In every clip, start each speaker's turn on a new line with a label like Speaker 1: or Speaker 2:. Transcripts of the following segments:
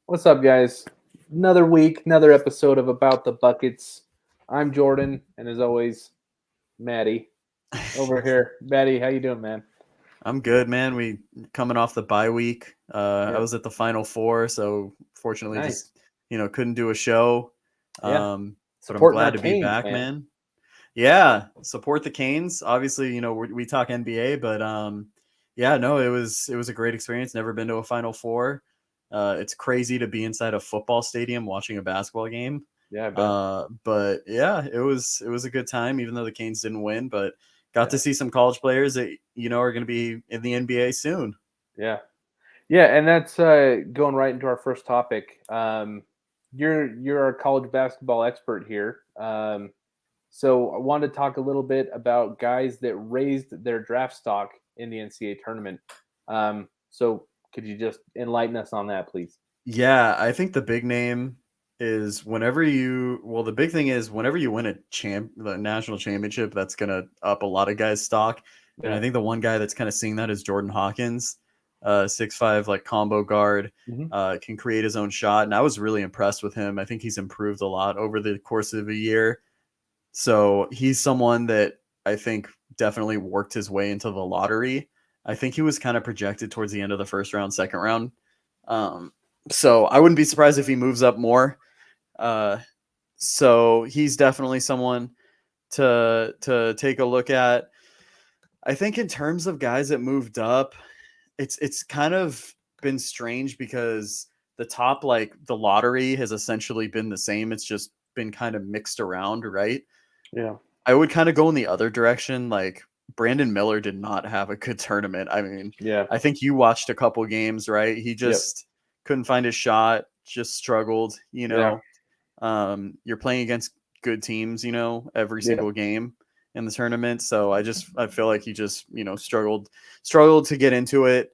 Speaker 1: What's up, guys? Another week, another episode of About the Buckets. I'm Jordan, and as always, Maddie over here. Maddie, how you doing, man?
Speaker 2: I'm good, man. We coming off the bye week. I
Speaker 1: Yep.
Speaker 2: was at the Final Four, so fortunately,
Speaker 1: Nice.
Speaker 2: just couldn't do a show.
Speaker 1: Yeah.
Speaker 2: But I'm
Speaker 1: Supporting our
Speaker 2: glad to be
Speaker 1: Canes,
Speaker 2: back,
Speaker 1: man.
Speaker 2: man. Yeah, support the Canes. Obviously, we talk NBA, but yeah, no, it was a great experience. Never been to a Final Four. It's crazy to be inside a football stadium watching a basketball game.
Speaker 1: Yeah, I bet.
Speaker 2: But yeah, it was a good time, even though the Canes didn't win. But got to
Speaker 1: Yeah.
Speaker 2: see some college players that are going to be in the NBA soon.
Speaker 1: Yeah. Yeah, and that's going right into our first topic. You're our college basketball expert here. So I wanted to talk a little bit about guys that raised their draft stock in the NCAA tournament. So could you just enlighten us on that, please?
Speaker 2: Yeah, I think the big name is the big thing is whenever you win the national championship, that's gonna up a lot of guys' stock. And
Speaker 1: Yeah.
Speaker 2: I think the one guy that's kind of seeing that is Jordan Hawkins, 6'5", like combo guard,
Speaker 1: Hmm.
Speaker 2: can create his own shot. And I was really impressed with him. I think he's improved a lot over the course of a year. So he's someone that I think definitely worked his way into the lottery. I think he was kind of projected towards the end of the first round, second round. Um, so I wouldn't be surprised if he moves up more. Uh, so he's definitely someone to take a look at. I think in terms of guys that moved up, it's kind of been strange because the top, like the lottery, has essentially been the same. It's just been kind of mixed around, right?
Speaker 1: Yeah.
Speaker 2: I would kind of go in the other direction. Like Brandon Miller did not have a good tournament. I mean,
Speaker 1: Yeah.
Speaker 2: I think you watched a couple games, right? He
Speaker 1: Yep.
Speaker 2: just couldn't find his shot, just struggled.
Speaker 1: Yeah.
Speaker 2: You're playing against good teams, every
Speaker 1: Yeah.
Speaker 2: single game in the tournament. So I feel like he just struggled to get into it.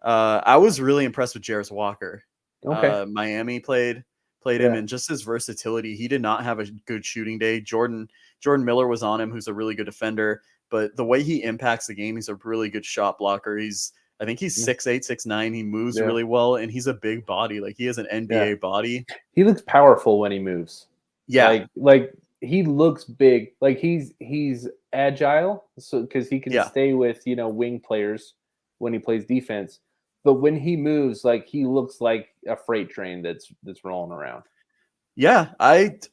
Speaker 2: I was really impressed with Jarris Walker.
Speaker 1: Okay.
Speaker 2: Miami played him,
Speaker 1: Yeah.
Speaker 2: and just his versatility. He did not have a good shooting day. Jordan Miller was on him, who's a really good defender, but the way he impacts the game, he's a really good shot blocker. I think he's
Speaker 1: Mm.
Speaker 2: 6'8", 6'9". He moves
Speaker 1: Yeah.
Speaker 2: really well, and he's a big body. Like he has an
Speaker 1: Yeah.
Speaker 2: NBA body.
Speaker 1: He looks powerful when he moves.
Speaker 2: Yeah,
Speaker 1: Like he looks big. Like he's agile, so because he can
Speaker 2: yeah.
Speaker 1: stay with wing players when he plays defense. But when he moves, like he looks like a freight train that's rolling around.
Speaker 2: Yeah,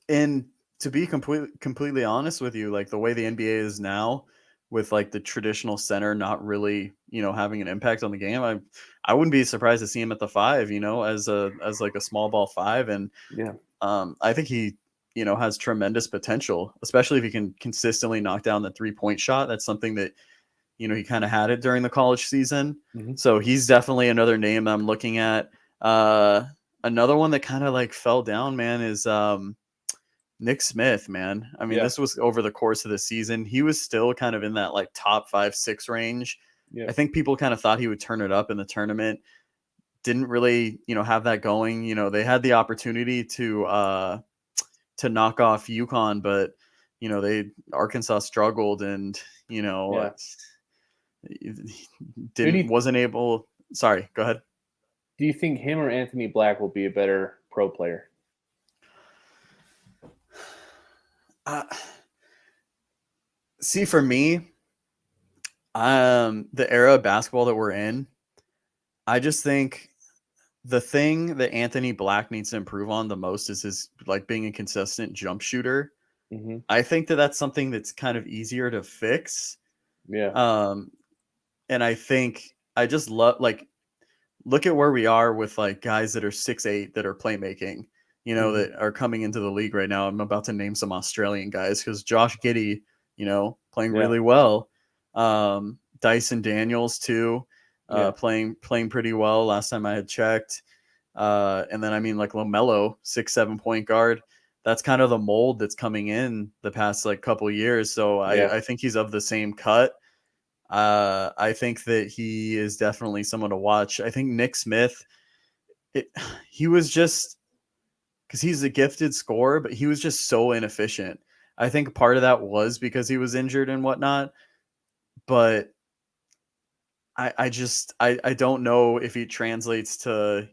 Speaker 2: and to be completely honest with you, like the way the NBA is now, with like the traditional center not really, having an impact on the game, I wouldn't be surprised to see him at the five, as like a small ball five. And
Speaker 1: Yeah.
Speaker 2: I think he, has tremendous potential, especially if he can consistently knock down the 3-point shot. That's something that, he kind of had it during the college season.
Speaker 1: Hmm.
Speaker 2: So he's definitely another name I'm looking at. Uh, Another one that kind of like fell down, man, is Nick Smith, man. I mean,
Speaker 1: Yeah.
Speaker 2: this was over the course of the season. He was still kind of in that like top 5, 6 range.
Speaker 1: Yeah.
Speaker 2: I think people kind of thought he would turn it up in the tournament. Didn't really, have that going. They had the opportunity to knock off UConn, but they Arkansas struggled, and you know
Speaker 1: Yeah. Who do
Speaker 2: didn't
Speaker 1: you
Speaker 2: wasn't able. Sorry, go ahead.
Speaker 1: do you think him or Anthony Black will be a better pro player?
Speaker 2: Uh, See, for me, the era of basketball that we're in, I just think the thing that Anthony Black needs to improve on the most is his like being a consistent jump shooter.
Speaker 1: Hmm.
Speaker 2: I think that that's something that's kind of easier to fix.
Speaker 1: Yeah.
Speaker 2: Um, and I think I just love like look at where we are with like guys that are 6'8" that are playmaking,
Speaker 1: Hmm.
Speaker 2: that are coming into the league right now. I'm about to name some Australian guys because Josh Giddey, playing
Speaker 1: Yeah.
Speaker 2: really well. Dyson Daniels too,
Speaker 1: Yeah.
Speaker 2: playing pretty well last time I had checked. And then I mean like LaMelo, 6'7" point guard. That's kind of the mold that's coming in the past like couple years. So
Speaker 1: Yeah.
Speaker 2: I think he's of the same cut. I think that he is definitely someone to watch. I think Nick Smith, it, he was just because he's a gifted scorer, but he was just so inefficient. I think part of that was because he was injured and whatnot. But I don't know if he translates to,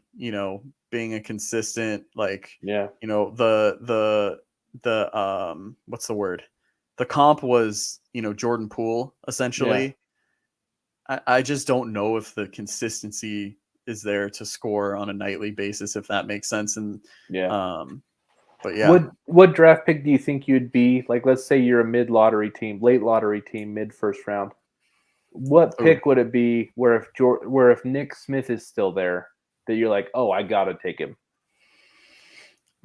Speaker 2: being a consistent, like,
Speaker 1: Yeah.
Speaker 2: the what's the word? The comp was, Jordan Poole
Speaker 1: Yeah.
Speaker 2: essentially. I just don't know if the consistency is there to score on a nightly basis, if that makes sense. And
Speaker 1: Yeah.
Speaker 2: um, but yeah.
Speaker 1: What draft pick do you think you'd be? Like, let's say you're a mid lottery team, late lottery team, mid first round. What
Speaker 2: Ooh,
Speaker 1: pick would it be where if Nick Smith is still there, that you're like, oh, I gotta take him?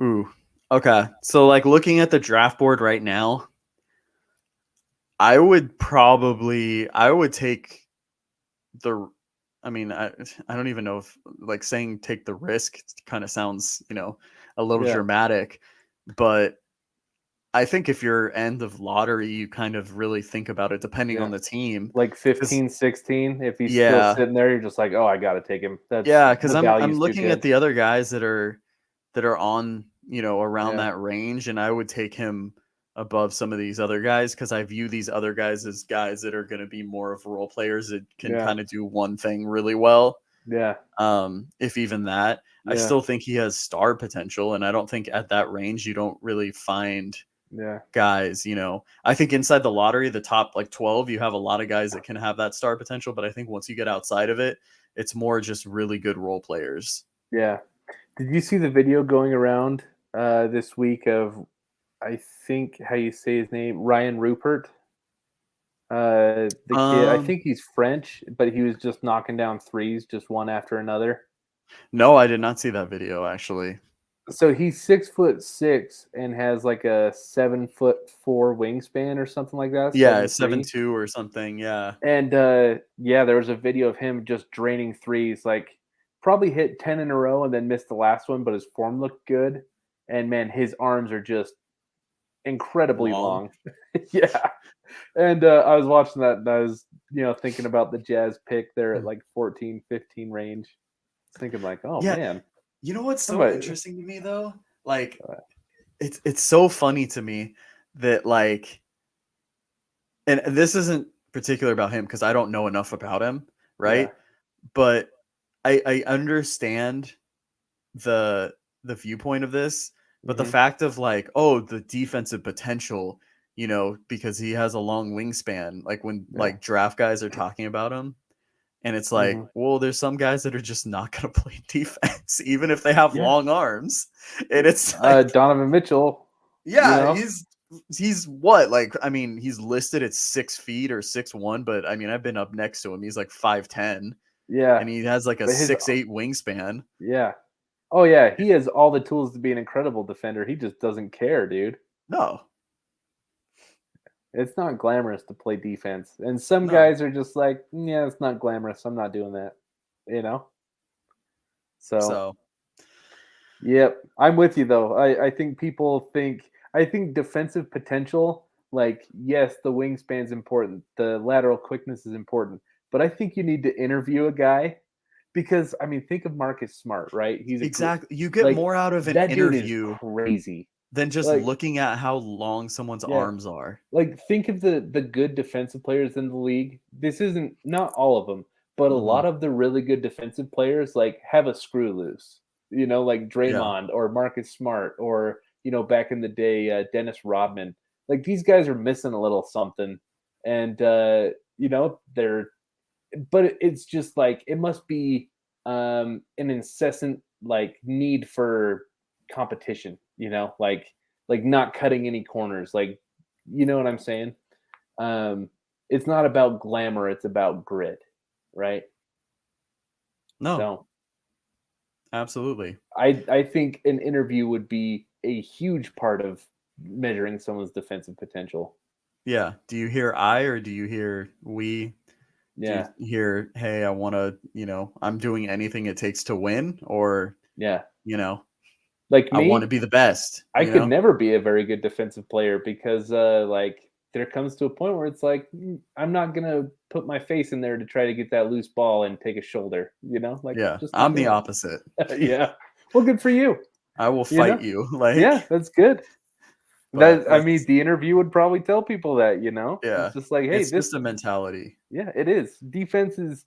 Speaker 2: ooh. Okay. So like looking at the draft board right now, I would take the I mean, I don't even know if like saying take the risk kind of sounds, a little
Speaker 1: Yeah.
Speaker 2: dramatic, but I think if you're end of lottery, you kind of really think about it depending
Speaker 1: Yeah.
Speaker 2: on the team.
Speaker 1: Like
Speaker 2: 'Cause
Speaker 1: 15, 16. If he's still
Speaker 2: yeah,
Speaker 1: sitting there, you're just like, oh, I gotta take him. That's
Speaker 2: yeah, because
Speaker 1: the
Speaker 2: I'm
Speaker 1: value's too
Speaker 2: looking at
Speaker 1: good.
Speaker 2: the other guys that are on, around
Speaker 1: Yeah.
Speaker 2: that range, and I would take him above some of these other guys because I view these other guys as guys that are going to be more of role players that can
Speaker 1: Yeah.
Speaker 2: kind of do one thing really well.
Speaker 1: Yeah.
Speaker 2: If even that. I
Speaker 1: Yeah.
Speaker 2: still think he has star potential, and I don't think at that range you don't really find
Speaker 1: Yeah.
Speaker 2: guys. I think inside the lottery, the top like 12, you have a lot of guys that can have that star potential, but I think once you get outside of it, it's more just really good role players.
Speaker 1: Yeah. Did you see the video going around this week of, I think how you say his name, Ryan Rupert? The kid, I
Speaker 2: Um,
Speaker 1: think he's French, but he was just knocking down threes, just one after another.
Speaker 2: no, I did not see that video actually.
Speaker 1: So he's 6'6" and has like a 7'4" wingspan or something like that,
Speaker 2: Yeah,
Speaker 1: 7'3".
Speaker 2: 7-2 or something. Yeah.
Speaker 1: And yeah, there was a video of him just draining threes, like probably hit 10 in a row and then missed the last one, but his form looked good. And man, his arms are just incredibly
Speaker 2: Long.
Speaker 1: long. Yeah. And I was watching that and I was, thinking about the Jazz pick there at like 14, 15 range. Thinking like, oh
Speaker 2: Yeah.
Speaker 1: man,
Speaker 2: You know what's so
Speaker 1: somebody,
Speaker 2: interesting to me though? Like it's so funny to me that like, and this isn't particular about him because I don't know enough about him,
Speaker 1: yeah,
Speaker 2: right? But I understand the viewpoint of this, but the
Speaker 1: hmm,
Speaker 2: fact of like, oh, the defensive potential, because he has a long wingspan, like when
Speaker 1: yeah,
Speaker 2: like draft guys are talking about him, and it's like,
Speaker 1: hmm,
Speaker 2: well, there's some guys that are just not going to play defense, even if they have
Speaker 1: yeah.
Speaker 2: long arms. And it's like,
Speaker 1: Donovan Mitchell, you
Speaker 2: yeah,
Speaker 1: know,
Speaker 2: he's what? Like, I mean, he's listed at 6 feet or 6'1", but I mean, I've been up next to him. He's like 5'10",
Speaker 1: yeah,
Speaker 2: and he has like a
Speaker 1: but his
Speaker 2: 6'8" wingspan.
Speaker 1: yeah, oh yeah, he has all the tools to be an incredible defender. He just doesn't care, dude.
Speaker 2: No,
Speaker 1: It's not glamorous to play defense, and some
Speaker 2: no.
Speaker 1: guys are just like, yeah, it's not glamorous. I'm not doing that, you know. So
Speaker 2: So,
Speaker 1: yep, I'm with you though. I think people think I think defensive potential, like yes, the wingspan's important, the lateral quickness is important, but I think you need to interview a guy because I mean, think of Marcus Smart, right?
Speaker 2: exactly. You get
Speaker 1: Like
Speaker 2: more out of an
Speaker 1: that dude is
Speaker 2: interview
Speaker 1: crazy.
Speaker 2: than just
Speaker 1: Like
Speaker 2: looking at how long someone's
Speaker 1: yeah,
Speaker 2: arms are.
Speaker 1: like think of the good defensive players in the league. This isn't not all of them, but a
Speaker 2: Hmm.
Speaker 1: lot of the really good defensive players like have a screw loose. Like
Speaker 2: Yeah.
Speaker 1: Draymond or Marcus Smart or back in the day Dennis Rodman. Like these guys are missing a little something, and they're. But it's just like it must be an incessant like need for competition. Like not cutting any corners. Like you know what I'm saying? Um, it's not about glamour, it's about grit, right?
Speaker 2: No,
Speaker 1: So
Speaker 2: absolutely.
Speaker 1: I think an interview would be a huge part of measuring someone's defensive potential.
Speaker 2: Yeah. Do you hear I or do you hear we? Do you
Speaker 1: Yeah,
Speaker 2: hear, hey, I want to, I'm doing anything it takes to win, or,
Speaker 1: yeah.
Speaker 2: you know,
Speaker 1: Like
Speaker 2: I want to
Speaker 1: me,
Speaker 2: be the best,
Speaker 1: I could never be a very good defensive player because like there comes to a point where it's like I'm not gonna put my face in there to try to get that loose ball and take a shoulder, like
Speaker 2: Yeah.
Speaker 1: just not
Speaker 2: I'm the
Speaker 1: doing
Speaker 2: opposite.
Speaker 1: it. Yeah. Well, good for you.
Speaker 2: I will
Speaker 1: You
Speaker 2: fight
Speaker 1: know?
Speaker 2: you.
Speaker 1: Yeah,
Speaker 2: Like,
Speaker 1: that's good.
Speaker 2: but
Speaker 1: I mean, the interview would probably tell people that.
Speaker 2: yeah,
Speaker 1: It's just like, hey,
Speaker 2: it's
Speaker 1: this
Speaker 2: just a mentality.
Speaker 1: yeah, it is. Defense is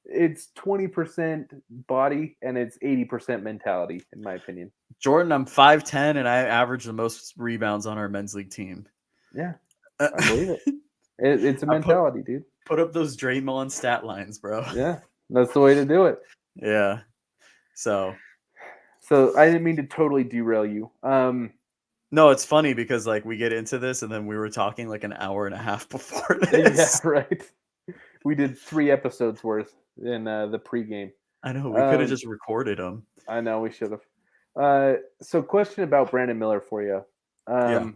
Speaker 1: it's 20% body and it's 80% mentality, in my opinion.
Speaker 2: Jordan, I'm 5'10", and I average the most rebounds on our men's league team.
Speaker 1: Yeah, I believe it. It's a
Speaker 2: I
Speaker 1: mentality, dude.
Speaker 2: put up those Draymond stat lines, bro.
Speaker 1: Yeah, that's the way to do it.
Speaker 2: Yeah. So
Speaker 1: So I didn't mean to totally derail you.
Speaker 2: no, it's funny because like we get into this and then we were talking like an hour and a half before
Speaker 1: Yeah,
Speaker 2: this.
Speaker 1: right. We did 3 episodes worth in the pregame.
Speaker 2: I know we could have just recorded them.
Speaker 1: I know we should have. So question about Brandon Miller for you.
Speaker 2: Yeah.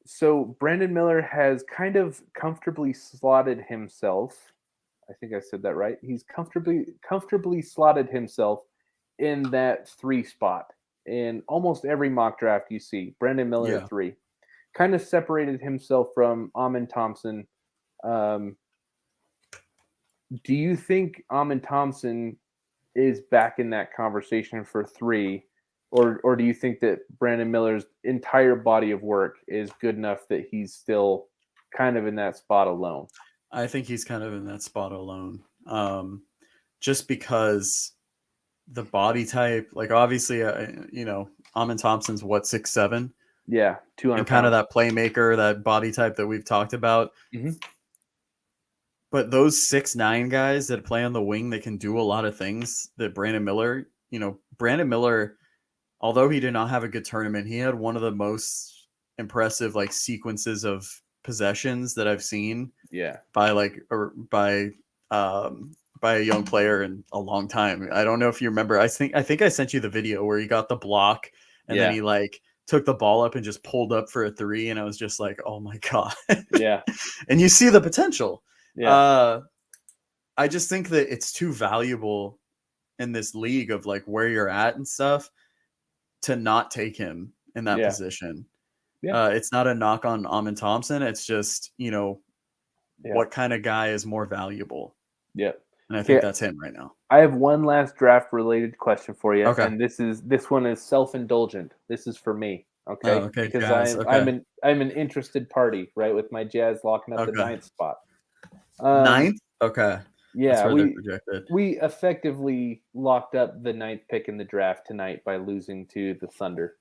Speaker 1: So Brandon Miller has kind of comfortably slotted himself. I think I said that right. He's comfortably slotted himself in that 3 spot in almost every mock draft you see. Brandon Miller
Speaker 2: Yeah.
Speaker 1: 3. Kind of separated himself from Amin Thompson. Do you think Amin Thompson is back in that conversation for 3, or do you think that Brandon Miller's entire body of work is good enough that he's still kind of in that spot alone?
Speaker 2: I think he's kind of in that spot alone. Just because the body type, like obviously, Amin Thompson's what, 6'7",
Speaker 1: Yeah, 200
Speaker 2: and kind of
Speaker 1: pounds.
Speaker 2: that playmaker, that body type that we've talked about.
Speaker 1: Mm-hmm.
Speaker 2: But those 6'9" guys that play on the wing that can do a lot of things that Brandon Miller, although he did not have a good tournament, he had one of the most impressive like sequences of possessions that I've seen.
Speaker 1: Yeah.
Speaker 2: By a young player in a long time. I don't know if you remember. I think I sent you the video where he got the block and then he like took the ball up and just pulled up for a 3, and I was just like, oh my god.
Speaker 1: Yeah.
Speaker 2: And you see the potential.
Speaker 1: Yeah.
Speaker 2: I just think that it's too valuable in this league of like where you're at and stuff to not take him in that position.
Speaker 1: Yeah.
Speaker 2: It's not a knock on Amin Thompson. It's just, what kind of guy is more valuable?
Speaker 1: Yeah.
Speaker 2: And I think that's him right now.
Speaker 1: I have one last draft related question for you.
Speaker 2: Okay.
Speaker 1: And this one is self-indulgent. This is for me. Okay.
Speaker 2: Oh, okay.
Speaker 1: Because
Speaker 2: Jazz.
Speaker 1: I'm an interested party, right? With my Jazz locking up the 9th spot.
Speaker 2: 9th? Okay.
Speaker 1: Yeah,
Speaker 2: projected.
Speaker 1: We effectively locked up the 9th pick in the draft tonight by losing to the Thunder.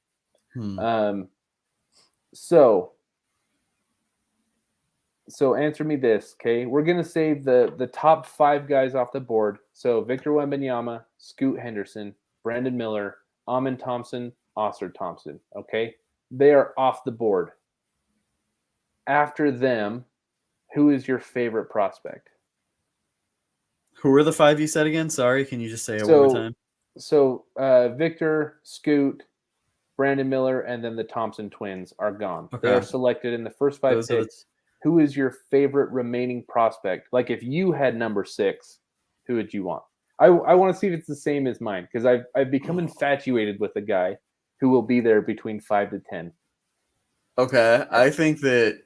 Speaker 1: So answer me this, okay? We're gonna save the top 5 guys off the board. So Victor Wembanyama, Scoot Henderson, Brandon Miller, Amin Thompson, Ausar Thompson. Okay, they are off the board. After them, who is your favorite prospect?
Speaker 2: Who were the 5 you said again? Sorry, can you just say it one more time?
Speaker 1: So Victor, Scoot, Brandon Miller, and then the Thompson twins are gone. Okay. They are selected in the first 5 picks. Who is your favorite remaining prospect? Like if you had number 6, who would you want? I want to see if it's the same as mine because I've become infatuated with a guy who will be there between 5 to 10.
Speaker 2: Okay, I think that.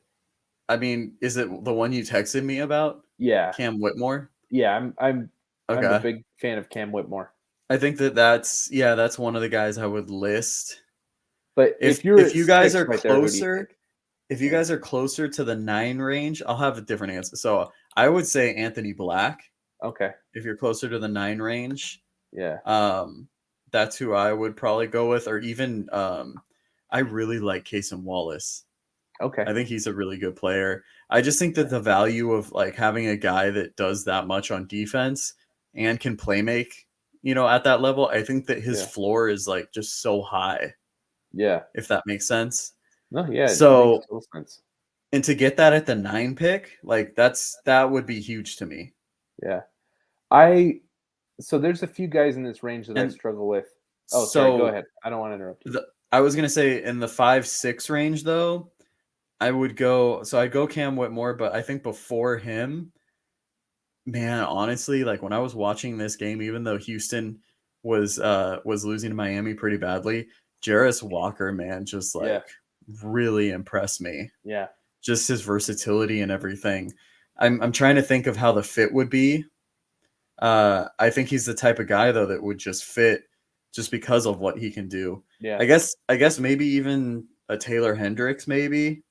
Speaker 2: I mean, is it the one you texted me about?
Speaker 1: Yeah,
Speaker 2: Cam Whitmore.
Speaker 1: Yeah, I'm a big fan of Cam Whitmore.
Speaker 2: I think that's one of the guys I would list.
Speaker 1: But if you guys are closer.
Speaker 2: If you guys are closer to the 9 range, I'll have a different answer. So I would say Anthony Black.
Speaker 1: Okay.
Speaker 2: If you're closer to the 9 range.
Speaker 1: Yeah.
Speaker 2: That's who I would probably go with. Or even I really like Cason Wallace.
Speaker 1: Okay.
Speaker 2: I think he's a really good player. I just think that the value of like having a guy that does that much on defense and can play make, at that level, I think that his floor is like just so high.
Speaker 1: Yeah.
Speaker 2: If that makes sense.
Speaker 1: No, yeah.
Speaker 2: So,
Speaker 1: makes total sense.
Speaker 2: And to get that at the 9 pick, like that would be huge to me.
Speaker 1: Yeah. So there's a few guys in this range that I struggle with. Oh, sorry. Go ahead. I don't want to interrupt you.
Speaker 2: I was going to say in the 5-6 range though, I'd go Cam Whitmore, but I think before him, man, honestly, like when I was watching this game, even though Houston was losing to Miami pretty badly, Jarace Walker, man, just like really impressed me.
Speaker 1: Yeah.
Speaker 2: Just his versatility and everything. I'm trying to think of how the fit would be. I think he's the type of guy though that would just fit just because of what he can do.
Speaker 1: Yeah.
Speaker 2: I guess maybe even a Taylor Hendricks, maybe.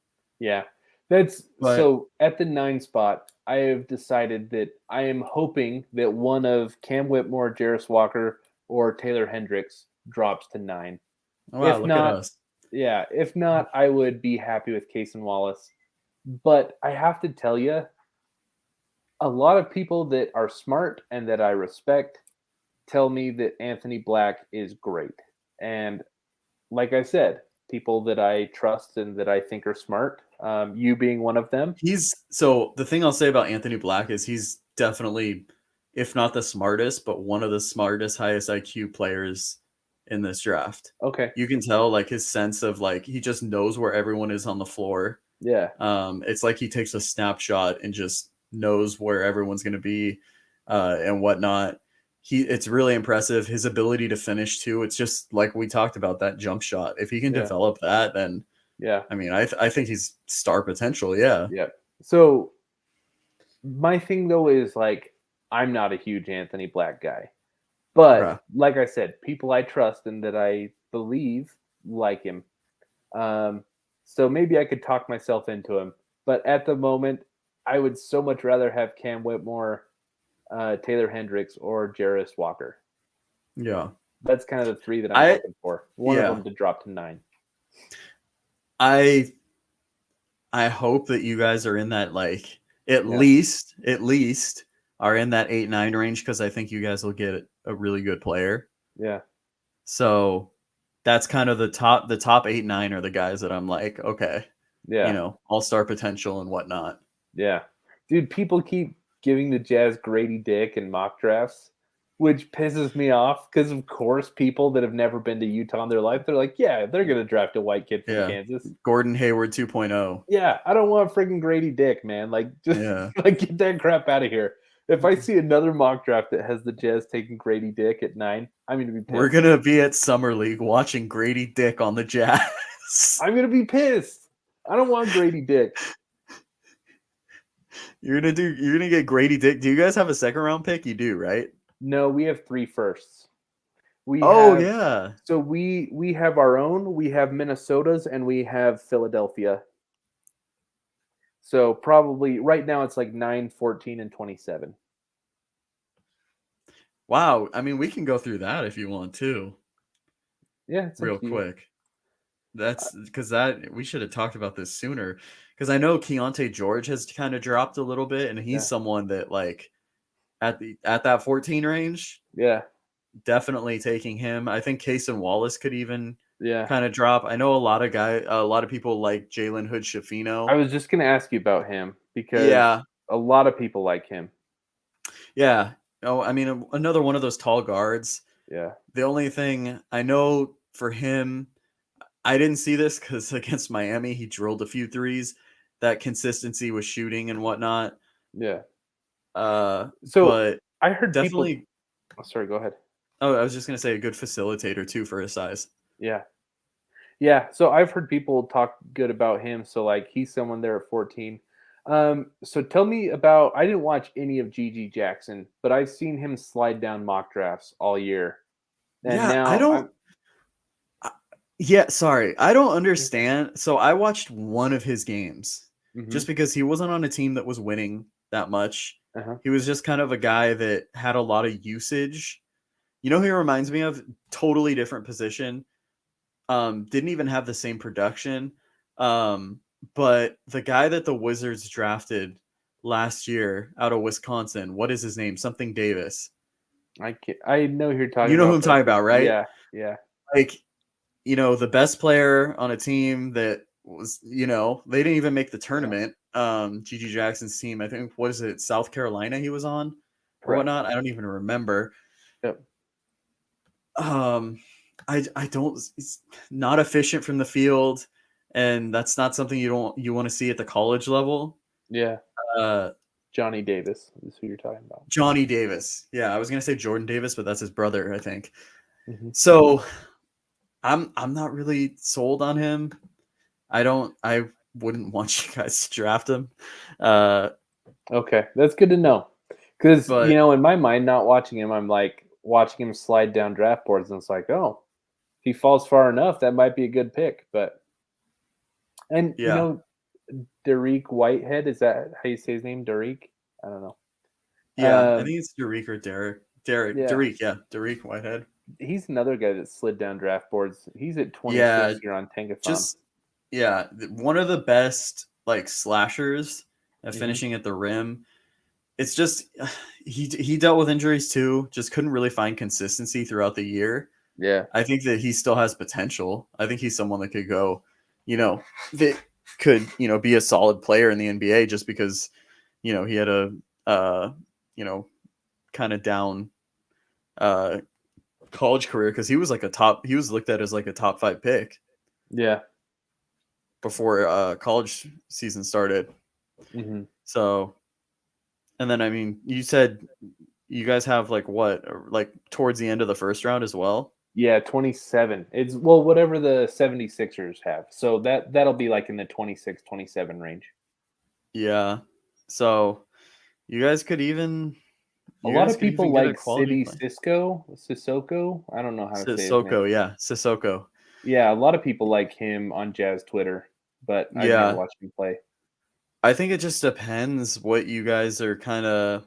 Speaker 1: Yeah. That's
Speaker 2: But
Speaker 1: so at the 9 spot, I have decided that I am hoping that one of Cam Whitmore, Jarris Walker, or Taylor Hendricks drops to 9.
Speaker 2: wow,
Speaker 1: If
Speaker 2: look at
Speaker 1: not,
Speaker 2: us.
Speaker 1: yeah, if not, I would be happy with Cason Wallace. But I have to tell you, a lot of people that are smart and that I respect tell me that Anthony Black is great. And like I said, people that I trust and that I think are smart, you being one of them.
Speaker 2: So the thing I'll say about Anthony Black is he's definitely, if not the smartest, but one of the smartest, highest IQ players in this draft.
Speaker 1: Okay.
Speaker 2: You can tell like his sense of like he just knows where everyone is on the floor.
Speaker 1: Yeah.
Speaker 2: It's like he takes a snapshot and just knows where everyone's going to be and whatnot. It's really impressive. His ability to finish too. It's just like we talked about that jump shot. If he can
Speaker 1: Yeah.
Speaker 2: develop that, then
Speaker 1: Yeah.
Speaker 2: I mean, I think he's star potential. Yeah.
Speaker 1: Yeah. So my thing though is like I'm not a huge Anthony Black guy. But
Speaker 2: Okay.
Speaker 1: like I said, people I trust and that I believe like him. So maybe I could talk myself into him. But at the moment, I would so much rather have Cam Whitmore, Taylor Hendricks, or Jarris Walker.
Speaker 2: Yeah.
Speaker 1: That's kind of the three that I'm
Speaker 2: I
Speaker 1: looking for. One of
Speaker 2: yeah.
Speaker 1: them to drop to 9.
Speaker 2: I I hope that you guys are in that like at
Speaker 1: Yeah.
Speaker 2: least are in that 8-9 range because I think you guys will get a really good player.
Speaker 1: Yeah.
Speaker 2: So that's kind of the top 8-9 are the guys that I'm like, okay,
Speaker 1: Yeah.
Speaker 2: all-star potential and whatnot.
Speaker 1: Yeah. Dude, people keep giving the Jazz Grady Dick in mock drafts, which pisses me off because, of course, people that have never been to Utah in their life, they're like, yeah, they're going to draft a white kid from
Speaker 2: Yeah.
Speaker 1: Kansas.
Speaker 2: Gordon Hayward 2.0.
Speaker 1: Yeah, I don't want friggin' Grady Dick, man. Like, just
Speaker 2: Yeah.
Speaker 1: like get that crap out of here. If I see another mock draft that has the Jazz taking Grady Dick at 9, I'm going to be pissed.
Speaker 2: We're going to be at Summer League watching Grady Dick on the Jazz.
Speaker 1: I'm going to be pissed. I don't want Grady Dick.
Speaker 2: You're gonna get Grady Dick. Do you guys have a second round pick? You do, right?
Speaker 1: No, we have 3 firsts.
Speaker 2: Oh yeah.
Speaker 1: So we have our own, we have Minnesota's, and we have Philadelphia. So probably right now it's like 9, 14, and 27.
Speaker 2: Wow. I mean, we can go through that if you want to,
Speaker 1: Yeah, it's
Speaker 2: real
Speaker 1: up to you.
Speaker 2: quick. That's because we should have talked about this sooner. Because I know Keontae George has kind of dropped a little bit, and he's
Speaker 1: Yeah.
Speaker 2: someone that like at that 14 range,
Speaker 1: Yeah.
Speaker 2: definitely taking him. I think Cason Wallace could even
Speaker 1: Yeah.
Speaker 2: kind of drop. I know a lot of people like Jalen Hood
Speaker 1: I
Speaker 2: Shafino.
Speaker 1: was just going to ask you about him because
Speaker 2: Yeah.
Speaker 1: a lot of people like him.
Speaker 2: Yeah. Oh, I mean, another one of those tall guards.
Speaker 1: Yeah.
Speaker 2: The only thing I know for him, I didn't see this because against Miami, he drilled a few threes. That consistency with shooting and whatnot.
Speaker 1: Yeah.
Speaker 2: So,
Speaker 1: So
Speaker 2: but
Speaker 1: I heard
Speaker 2: definitely.
Speaker 1: people. Oh, sorry, go ahead.
Speaker 2: Oh, I was just gonna say a good facilitator too for his size.
Speaker 1: Yeah. Yeah. So I've heard people talk good about him. So like he's someone there at 14. So tell me about. I didn't watch any of GG Jackson, but I've seen him slide down mock drafts all year. And
Speaker 2: Yeah,
Speaker 1: now
Speaker 2: I don't. Yeah, sorry, I don't understand. So I watched one of his games just because he wasn't on a team that was winning that much.
Speaker 1: Uh-huh.
Speaker 2: He was just kind of a guy that had a lot of usage. You know who he reminds me of? Totally different position. Didn't even have the same production. But the guy that the Wizards drafted last year out of Wisconsin, what is his name? Something Davis.
Speaker 1: I know who you're talking about.
Speaker 2: You know who I'm talking about, right?
Speaker 1: Yeah. Yeah.
Speaker 2: Like, the best player on a team that was, they didn't even make the tournament. GG Jackson's team, I think, what is it, South Carolina he was on or
Speaker 1: Correct.
Speaker 2: whatnot? I don't even remember.
Speaker 1: Yep.
Speaker 2: I don't. He's not efficient from the field, and that's not something you want to see at the college level.
Speaker 1: Yeah.
Speaker 2: Uh,
Speaker 1: Johnny Davis is who you're talking about.
Speaker 2: Johnny Davis. Yeah, I was gonna say Jordan Davis, but that's his brother, I think.
Speaker 1: Mhm.
Speaker 2: So I'm not really sold on him. I wouldn't want you guys to draft him.
Speaker 1: Okay, that's good to know. Because
Speaker 2: But-
Speaker 1: in my mind, not watching him, I'm like watching him slide down draft boards, and it's like, oh, if he falls far enough, that might be a good pick. But
Speaker 2: Yeah.
Speaker 1: Dariq Whitehead. Is that how you say his name? Dariq? I don't know.
Speaker 2: Yeah, I think it's Derek or
Speaker 1: Yeah,
Speaker 2: Derek, yeah, Derek Whitehead.
Speaker 1: he's another guy that slid down draft boards. He's at
Speaker 2: Yeah,
Speaker 1: 26 here on Tankathon.
Speaker 2: just one of the best like slashers at
Speaker 1: Hmm.
Speaker 2: finishing at the rim. It's just he dealt with injuries too, just couldn't really find consistency throughout the year.
Speaker 1: Yeah,
Speaker 2: I think that he still has potential. I think he's someone that could go, that could, be a solid player in the NBA just because, he had a you know, kind of down uh college career because he was looked at as like a top 5 pick
Speaker 1: yeah.
Speaker 2: before college season started.
Speaker 1: Hmm.
Speaker 2: So, and then I mean, you said you guys have like what, like towards the end of the first round as well?
Speaker 1: Yeah, 27. It's well, whatever the 76ers have. So that'll be like in the 26, 27 range.
Speaker 2: Yeah. So, you guys could even
Speaker 1: A lot of people
Speaker 2: get a
Speaker 1: like
Speaker 2: quality
Speaker 1: City
Speaker 2: play.
Speaker 1: Sissoko. I don't know how to say his name.
Speaker 2: Sissoko, yeah, Sissoko.
Speaker 1: Yeah, a lot of people like him on Jazz Twitter, but I've never
Speaker 2: Yeah,
Speaker 1: watched him play.
Speaker 2: I think it just depends what you guys are kind of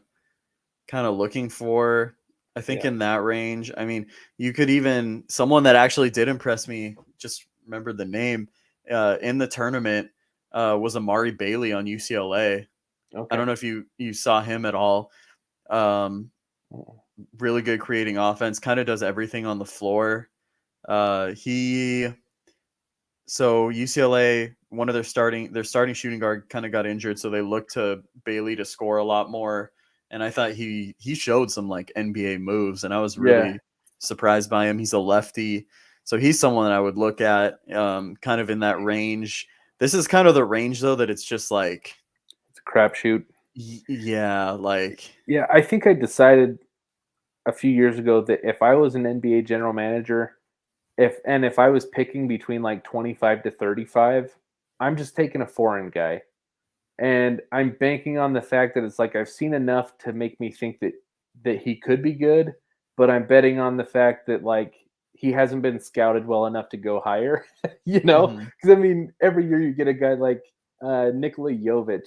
Speaker 2: looking for. I think
Speaker 1: Yeah.
Speaker 2: in that range, I mean, you could even someone that actually did impress me. Just remembered the name in the tournament was Amari Bailey on UCLA. I
Speaker 1: Okay.
Speaker 2: don't know if you saw him at all. Um, really good creating offense. Kind of does everything on the floor. He So UCLA, one of their starting shooting guard kind of got injured, so they looked to Bailey to score a lot more. And I thought he showed some like NBA moves, and I was
Speaker 1: Yeah,
Speaker 2: really surprised by him. He's a lefty, so he's someone that I would look at, kind of in that range. This is kind of the range though that it's just like,
Speaker 1: it's a crapshoot.
Speaker 2: yeah, like
Speaker 1: Yeah, I think I decided a few years ago that if I was an NBA general manager, if I was picking between like 25 to 35, I'm just taking a foreign guy. And I'm banking on the fact that it's like I've seen enough to make me think that he could be good, but I'm betting on the fact that like he hasn't been scouted well enough to go higher, you know?
Speaker 2: mhm,
Speaker 1: Because I mean, every year you get a guy like Nikola Jovic,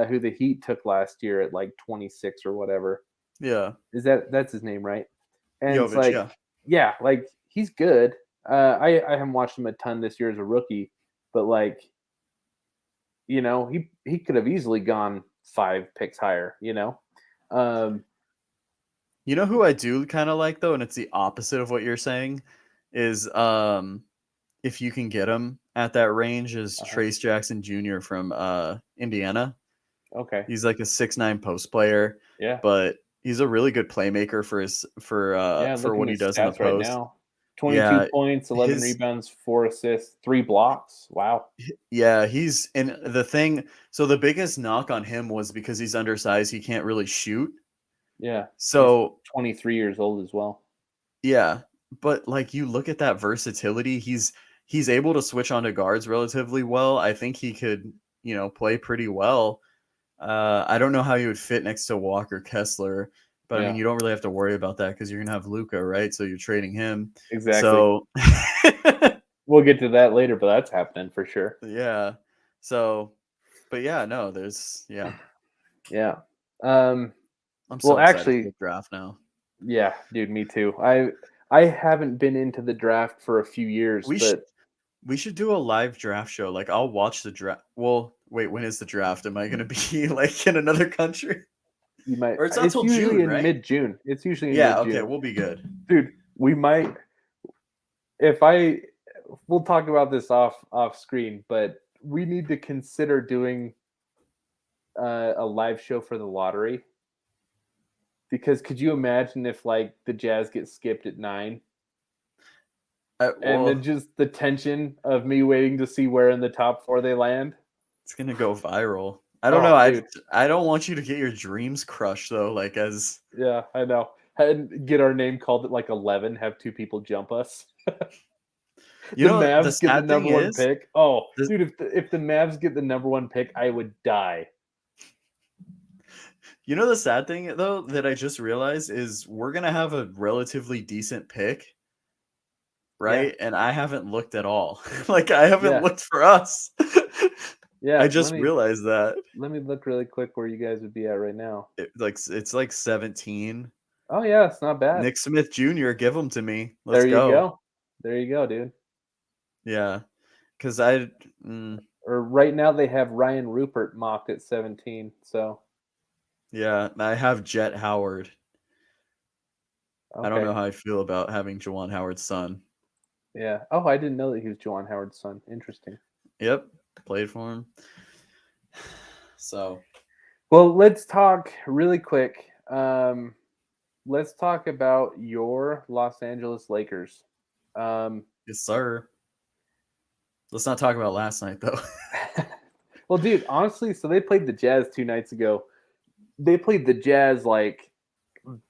Speaker 1: who the Heat took last year at like 26 or whatever.
Speaker 2: yeah,
Speaker 1: That's his name, right? And it's
Speaker 2: Jovic,
Speaker 1: like,
Speaker 2: yeah.
Speaker 1: yeah, like he's good. I haven't watched him a ton this year as a rookie, but like he could have easily gone 5 picks higher. Um,
Speaker 2: You know who I do kind of like though, and it's the opposite of what you're saying, is if you can get him at that range, is
Speaker 1: uh
Speaker 2: Trace Jackson Jr. from Indiana.
Speaker 1: Okay,
Speaker 2: He's like a 6'9" post player,
Speaker 1: yeah,
Speaker 2: but he's a really good playmaker
Speaker 1: yeah.
Speaker 2: for
Speaker 1: Looking
Speaker 2: what
Speaker 1: at
Speaker 2: he
Speaker 1: his
Speaker 2: does in the
Speaker 1: stats right
Speaker 2: post.
Speaker 1: now: 22
Speaker 2: Yeah,
Speaker 1: points, 11
Speaker 2: his
Speaker 1: rebounds, 4 assists, 3 blocks. Wow.
Speaker 2: yeah, he's and the thing. So the biggest knock on him was because he's undersized, he can't really shoot.
Speaker 1: Yeah, he's
Speaker 2: So
Speaker 1: 23 years old as well.
Speaker 2: yeah, but like you look at that versatility, he's able to switch onto guards relatively well. I think he could, play pretty well. I don't know how you would fit next to Walker Kessler, but I mean
Speaker 1: Yeah,
Speaker 2: you don't really have to worry about that because you're gonna have Luca, right? So you're trading him.
Speaker 1: exactly.
Speaker 2: So
Speaker 1: We'll get to that later, but that's happening for sure.
Speaker 2: yeah. So, but yeah, no, there's.
Speaker 1: Yeah. Um,
Speaker 2: I'm
Speaker 1: well,
Speaker 2: so excited for
Speaker 1: actually,
Speaker 2: the draft now.
Speaker 1: yeah, dude, me too. I haven't been into the draft for a few years,
Speaker 2: We should
Speaker 1: but
Speaker 2: we should do a live draft show. Like I'll watch the draft. Well, wait, when is the draft? Am I gonna be like in another country?
Speaker 1: you might.
Speaker 2: Or it's not
Speaker 1: It's
Speaker 2: till
Speaker 1: usually
Speaker 2: June,
Speaker 1: in
Speaker 2: right?
Speaker 1: mid-June. It's usually in
Speaker 2: Yeah, okay,
Speaker 1: mid-June.
Speaker 2: we'll be good.
Speaker 1: Dude, we might if I we'll talk about this off screen, but we need to consider doing a live show for the lottery because could you imagine if like the Jazz get skipped at 9 and then
Speaker 2: Well,
Speaker 1: just the tension of me waiting to see where in the top 4 they land?
Speaker 2: it's gonna go viral. I don't know.
Speaker 1: Oh,
Speaker 2: I
Speaker 1: dude.
Speaker 2: I don't want you to get your dreams crushed though. Like as
Speaker 1: Yeah, I know. And get our name called at like 11, have 2 people jump us.
Speaker 2: you
Speaker 1: The
Speaker 2: know, the
Speaker 1: Mavs get the
Speaker 2: sad thing
Speaker 1: number 1
Speaker 2: is,
Speaker 1: pick. Oh,
Speaker 2: the,
Speaker 1: dude, if the Mavs get the number 1 pick, I would die.
Speaker 2: the sad thing though that I just realized is we're gonna have a relatively decent pick,
Speaker 1: Yeah.
Speaker 2: right? And I haven't looked at all. Like I haven't
Speaker 1: Yeah.
Speaker 2: looked for us.
Speaker 1: Yeah,
Speaker 2: I just realized that.
Speaker 1: let me look really quick where you guys would be at right now.
Speaker 2: It's like 17.
Speaker 1: Oh yeah, it's not bad.
Speaker 2: Nick Smith Jr., give him to me. Let's
Speaker 1: There you
Speaker 2: go.
Speaker 1: go. There you go, dude.
Speaker 2: Yeah, because
Speaker 1: Or right now they have Ryan Rupert mocked at 17. So
Speaker 2: yeah, I have Jet Howard. I don't
Speaker 1: okay.
Speaker 2: know how I feel about having Juwan Howard's son.
Speaker 1: Yeah. Oh, I didn't know that he was Juwan Howard's son. Interesting.
Speaker 2: Yep, played for him. So
Speaker 1: Well, let's talk really quick. Let's talk about your Los Angeles Lakers.
Speaker 2: yes, sir. Let's not talk about last night though.
Speaker 1: Well, dude, honestly, so they played the Jazz 2 nights ago. They played the Jazz like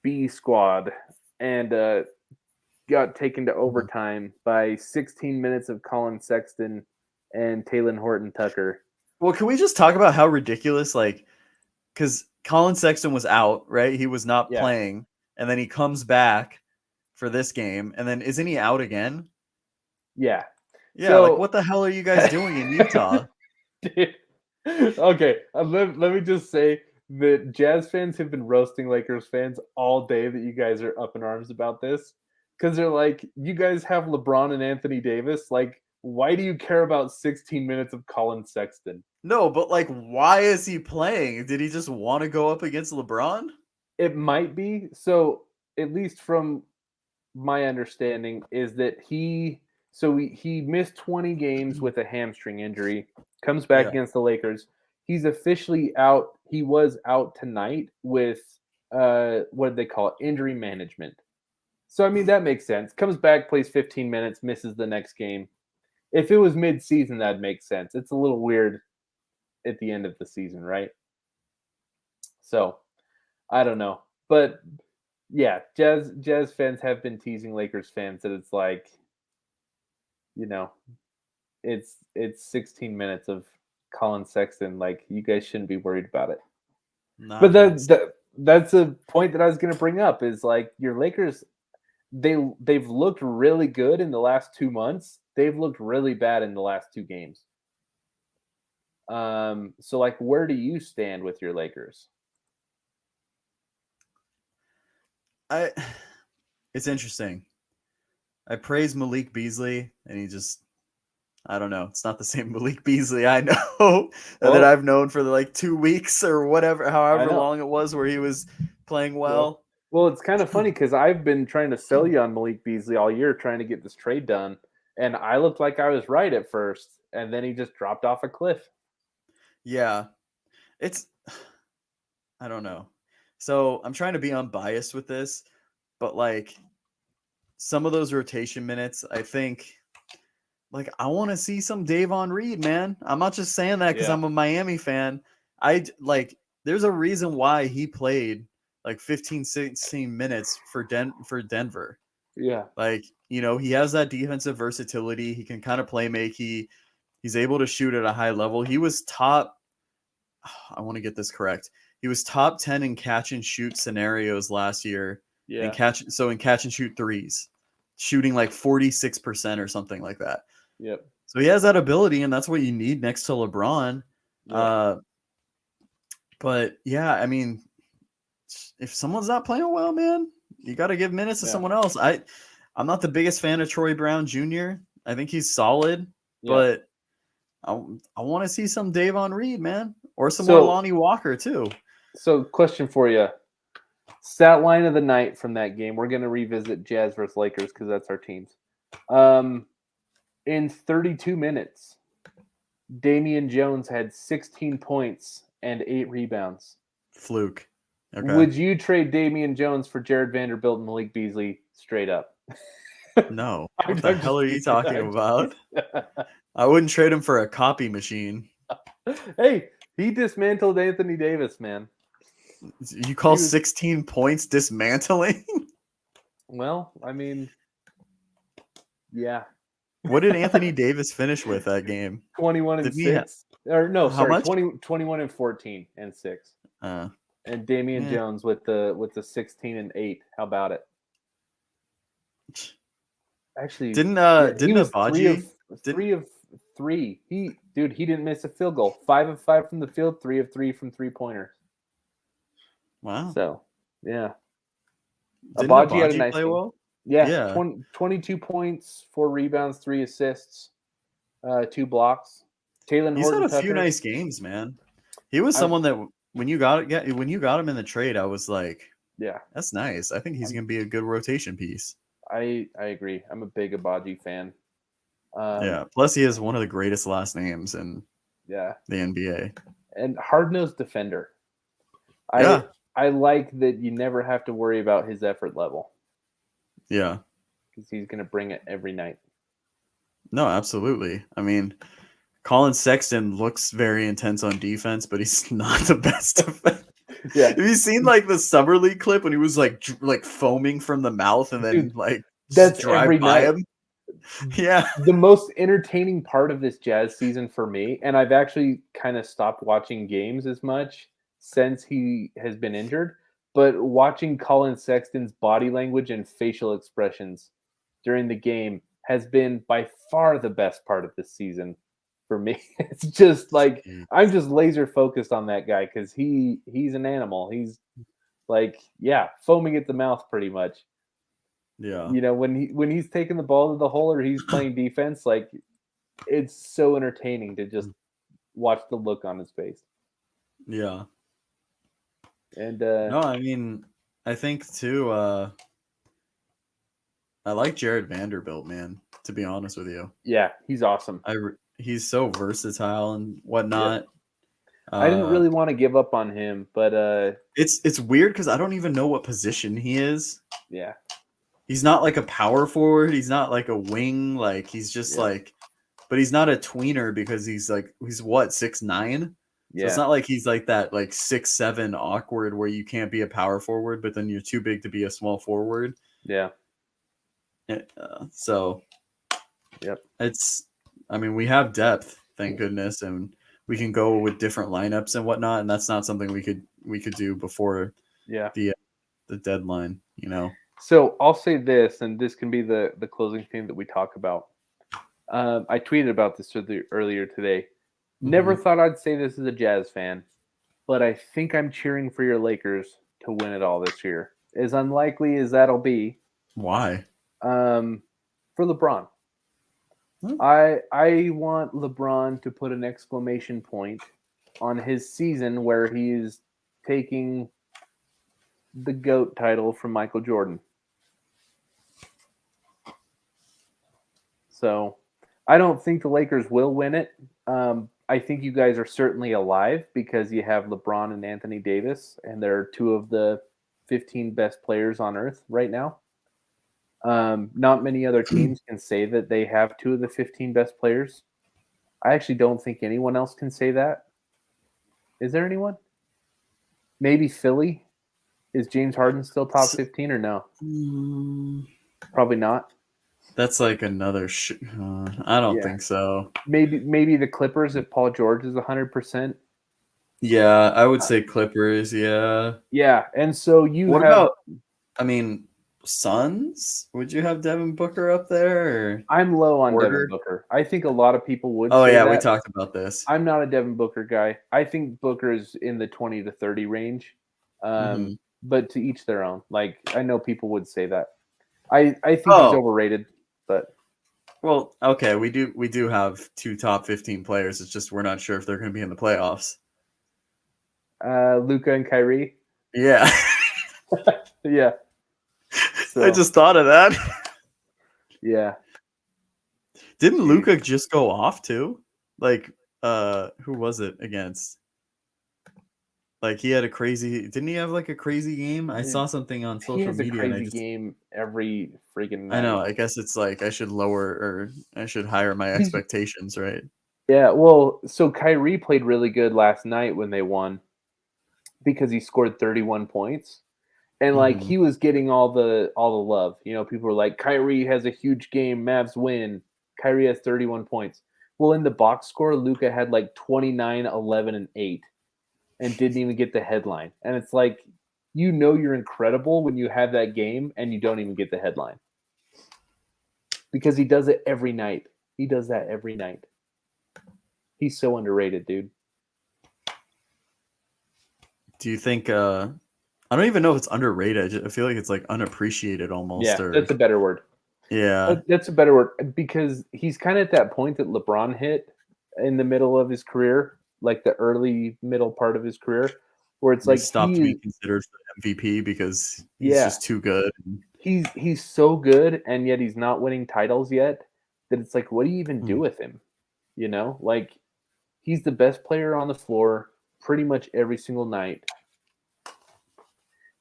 Speaker 1: B squad and got taken to overtime by 16 minutes of Colin Sexton and Talen Horton Tucker.
Speaker 2: Well, can we just talk about how ridiculous, like, because Colin Sexton was out, right? He was not
Speaker 1: Yeah.
Speaker 2: playing, and then he comes back for this game, and then isn't he out again?
Speaker 1: Yeah.
Speaker 2: Yeah,
Speaker 1: So,
Speaker 2: like what the hell are you guys doing in Utah?
Speaker 1: Dude. Okay, let me just say that Jazz fans have been roasting Lakers fans all day that you guys are up in arms about this because they're like, you guys have LeBron and Anthony Davis. Like, why do you care about 16 minutes of Colin Sexton?
Speaker 2: No, but like, why is he playing? Did he just want to go up against LeBron?
Speaker 1: It might be. So, at least from my understanding, is that he missed 20 games with a hamstring injury, comes back
Speaker 2: Yeah.
Speaker 1: against the Lakers. He's officially out. He was out tonight with what did they call it? Injury management. So I mean that makes sense. Comes back, plays 15 minutes, misses the next game. If it was mid-season, that'd make sense. It's a little weird at the end of the season, right? So I don't know. But yeah, Jazz fans have been teasing Lakers fans that it's like, you know, it's 16 minutes of Colin Sexton. Like you guys shouldn't be worried about it.
Speaker 2: Not
Speaker 1: But
Speaker 2: mid-
Speaker 1: that's a point that I was going to bring up is like your Lakers. They've looked really good in the last 2 months. They've looked really bad in the last two games. So like, where do you stand with your Lakers?
Speaker 2: It's interesting. I praise Malik Beasley, and he just, I don't know. It's not the same Malik Beasley I know that
Speaker 1: Well-
Speaker 2: I've known for like 2 weeks or whatever, however
Speaker 1: know.
Speaker 2: long it was where he was playing well.
Speaker 1: Well, it's kind of funny because I've been trying to sell you on Malik Beasley all year, trying to get this trade done, and I looked like I was right at first, and then he just dropped off a cliff.
Speaker 2: Yeah, it's, I don't know. So I'm trying to be unbiased with this, but like some of those rotation minutes, I think, like I want to see some Davon Reed, man. I'm not just saying that because
Speaker 1: Yeah.
Speaker 2: I'm a Miami fan. Like there's a reason why he played like 15, 16 minutes for Denver.
Speaker 1: Yeah.
Speaker 2: Like, you know, he has that defensive versatility. He can kind of play make. He's able to shoot at a high level. He was top, I want to get this correct. He was top 10 in catch and shoot scenarios last year.
Speaker 1: Yeah.
Speaker 2: In catch and shoot threes, shooting like 46% or something like that.
Speaker 1: Yep.
Speaker 2: So he has that ability, and that's what you need next to LeBron.
Speaker 1: Yep.
Speaker 2: But yeah, I mean, if someone's not playing well, man, you got to give minutes to someone else. I'm not the biggest fan of Troy Brown Jr. I think he's solid, but I want to see some Davon Reed, man, or some more Lonnie Walker too.
Speaker 1: So, question for you. Stat line of the night from that game. We're going to revisit Jazz versus Lakers because that's our teams. In 32 minutes, Damian Jones had 16 points and 8 rebounds.
Speaker 2: Fluke. Okay.
Speaker 1: Would you trade Damian Jones for Jared Vanderbilt and Malik Beasley straight up?
Speaker 2: No. What the hell are you talking about? I wouldn't trade him for a copy machine.
Speaker 1: Hey, he dismantled Anthony Davis, man.
Speaker 2: You call 16 points dismantling?
Speaker 1: Well, I mean, yeah.
Speaker 2: What did Anthony Davis finish with that game?
Speaker 1: 21 and 6. Or no,
Speaker 2: How
Speaker 1: sorry,
Speaker 2: much?
Speaker 1: 21 and 14 and 6.
Speaker 2: And
Speaker 1: Damian Jones with the 16 and 8. How about it? Actually,
Speaker 2: didn't
Speaker 1: he was
Speaker 2: Abaji
Speaker 1: 3 of 3. Dude, he didn't miss a field goal. 5 of 5 from the field, 3 of 3 from 3-pointers.
Speaker 2: Wow.
Speaker 1: So, yeah.
Speaker 2: Didn't
Speaker 1: Abaji had a
Speaker 2: Abaji
Speaker 1: nice
Speaker 2: play
Speaker 1: game.
Speaker 2: well?
Speaker 1: Yeah,
Speaker 2: Yeah.
Speaker 1: 22 points, 4 rebounds, 3 assists, 2 blocks. Taylor
Speaker 2: He's had
Speaker 1: Horton
Speaker 2: a few
Speaker 1: Tucker.
Speaker 2: nice games, man. He was
Speaker 1: I'm-
Speaker 2: someone that when you got him in the trade, I was like,
Speaker 1: Yeah,
Speaker 2: that's nice. I think he's going to be a good rotation piece.
Speaker 1: I agree. I'm a big Abaji fan.
Speaker 2: Yeah. Plus, he has one of the greatest last names in
Speaker 1: Yeah.
Speaker 2: the NBA.
Speaker 1: And hard-nosed defender.
Speaker 2: Yeah.
Speaker 1: I like that you never have to worry about his effort level
Speaker 2: Yeah.
Speaker 1: because he's going to bring it every night.
Speaker 2: No, absolutely. I mean, Colin Sexton looks very intense on defense, but he's not the best defender.
Speaker 1: Yeah.
Speaker 2: Have you seen like the summer league clip when he was like foaming from the mouth and then
Speaker 1: Dude,
Speaker 2: like
Speaker 1: that's
Speaker 2: drive
Speaker 1: every
Speaker 2: by
Speaker 1: night.
Speaker 2: him? Yeah.
Speaker 1: The most entertaining part of this Jazz season for me, and I've actually kind of stopped watching games as much since he has been injured, but watching Colin Sexton's body language and facial expressions during the game has been by far the best part of this season for me. It's just like I'm just laser focused on that guy because he's an animal. He's like, yeah, foaming at the mouth pretty much.
Speaker 2: Yeah.
Speaker 1: You know, when he's taking the ball to the hole or he's playing defense, like it's so entertaining to just watch the look on his face.
Speaker 2: Yeah.
Speaker 1: And
Speaker 2: No, I mean, I think too. I like Jared Vanderbilt, man. To be honest with you,
Speaker 1: yeah, he's awesome.
Speaker 2: He's so versatile and whatnot.
Speaker 1: Yeah. I didn't really want to give up on him, but
Speaker 2: it's weird because I don't even know what position he is.
Speaker 1: Yeah,
Speaker 2: he's not like a power forward. He's not like a wing. Like he's just like, but he's not a tweener because he's what 6'9".
Speaker 1: Yeah.
Speaker 2: So it's not like he's like that like 6'7" awkward where you can't be a power forward, but then you're too big to be a small forward.
Speaker 1: Yeah.
Speaker 2: So.
Speaker 1: Yep.
Speaker 2: I mean, we have depth, thank goodness, and we can go with different lineups and whatnot, and that's not something we could do before the deadline, you know.
Speaker 1: So I'll say this, and this can be the closing theme that we talk about. I tweeted about this earlier today. Never thought I'd say this as a Jazz fan, but I think I'm cheering for your Lakers to win it all this year. As unlikely as that'll be.
Speaker 2: Why?
Speaker 1: For LeBron. I want LeBron to put an exclamation point on his season where he is taking the GOAT title from Michael Jordan. So I don't think the Lakers will win it. I think you guys are certainly alive because you have LeBron and Anthony Davis, and they're two of the 15 best players on earth right now. Not many other teams can say that they have two of the 15 best players. I actually don't think anyone else can say that. Is there anyone? Maybe Philly? Is James Harden still top 15 or no? Probably not.
Speaker 2: That's like another I don't think so.
Speaker 1: Maybe the Clippers if Paul George is 100%.
Speaker 2: Yeah, I would say Clippers, yeah.
Speaker 1: Yeah, and so
Speaker 2: What about, I mean, Suns? Would you have Devin Booker up there? Or
Speaker 1: I'm low on
Speaker 2: Porter?
Speaker 1: Devin Booker. I think a lot of people would
Speaker 2: say
Speaker 1: that.
Speaker 2: We talked about this.
Speaker 1: I'm not a Devin Booker guy. I think Booker is in the 20 to 30 range. But to each their own. Like, I know people would say that. I think he's overrated, but
Speaker 2: well, okay, we do have two top 15 players. It's just we're not sure if they're going to be in the playoffs.
Speaker 1: Luka and Kyrie.
Speaker 2: Yeah.
Speaker 1: Yeah.
Speaker 2: So. I just thought of that.
Speaker 1: Yeah.
Speaker 2: Didn't Luka just go off too? Like, who was it against? Like he had a crazy. Didn't he have like a crazy game? I saw something on social media.
Speaker 1: He has a crazy game every freaking night.
Speaker 2: I know. I guess it's like I should higher my expectations, right?
Speaker 1: Yeah. Well, so Kyrie played really good last night when they won because he scored 31 points, and like he was getting all the love. You know, people were like, Kyrie has a huge game. Mavs win. Kyrie has 31 points. Well, in the box score, Luka had like 29, 11, and 8. And didn't even get the headline. And it's like, you know you're incredible when you have that game and you don't even get the headline. Because he does it every night. He does that every night. He's so underrated, dude.
Speaker 2: Do you think? I don't even know if it's underrated. I feel like it's like unappreciated almost.
Speaker 1: Yeah,
Speaker 2: Or
Speaker 1: that's a better word.
Speaker 2: yeah,
Speaker 1: That's a better word because he's kind of at that point that LeBron hit in the middle of his career, like the early middle part of his career, where it's
Speaker 2: he
Speaker 1: like
Speaker 2: stopped being considered for MVP because he's
Speaker 1: yeah,
Speaker 2: just too good.
Speaker 1: he's so good and yet he's not winning titles yet that it's like, what do you even do
Speaker 2: Mm.
Speaker 1: with him? You know, like he's the best player on the floor pretty much every single night,